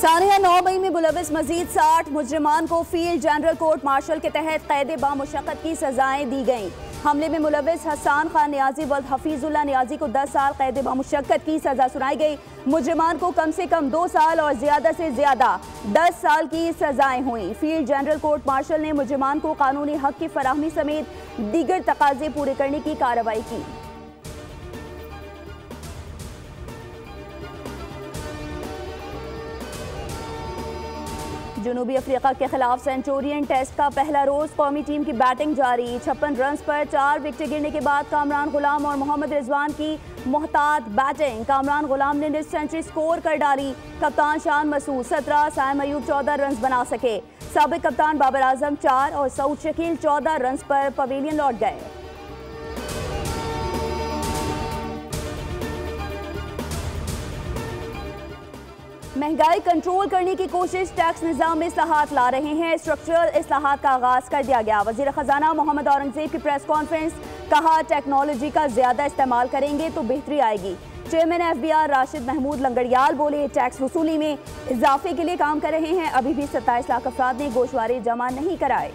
सानिया 9 मई में मुलविस मजीद 60 मुजरिमान को field general court martial के तहत कैद बामुशक्कत की सजाएं दी गईं। हमले में मुलविस हसन खान नियाजी व हफीजुल्लाह नियाजी को 10 साल कैद बामुशक्कत की सजा सुनाई गई। मुजरिमान को कम से कम 2 साल और ज्यादा से ज्यादा 10 साल की सजाएं हुई। फील्ड जनरल कोर्ट मार्शल ने मुजरिमान को कानूनी हक की फराहमी समेत दीगर तकाजे पूरे करने की कार्रवाई की। जनूबी अफ्रीका के खिलाफ सेंचुरियन टेस्ट का पहला रोज कौमी टीम की बैटिंग जारी। 56 रन पर 4 विकेट गिरने के बाद कामरान गुलाम और मोहम्मद रिजवान की मोहतात बैटिंग। कामरान गुलाम ने निस्फ सेंचुरी स्कोर कर डाली। कप्तान शान मसूद 17, साइम अयूब 14 रन बना सके। साबिक कप्तान बाबर आजम 4 और सऊद शकील 14 रन पर पवेलियन लौट गए। महंगाई कंट्रोल करने की कोशिश, टैक्स निज़ाम में इस्लाहात ला रहे हैं। स्ट्रक्चरल इस्लाहात का आगाज कर दिया गया। वज़ीर ख़जाना मोहम्मद औरंगज़ेब की प्रेस कॉन्फ्रेंस, कहा टेक्नोलॉजी का ज्यादा इस्तेमाल करेंगे तो बेहतरी आएगी। चेयरमैन FBR राशिद महमूद लंगड़ियाल बोले, टैक्स वसूली में इजाफे के लिए काम कर रहे हैं। अभी भी 27 लाख अफराद ने गोशवारे जमा नहीं कराए।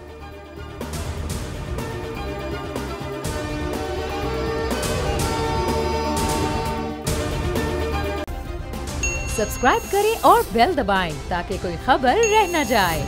सब्सक्राइब करें और बेल दबाएं ताकि कोई खबर रह न जाए।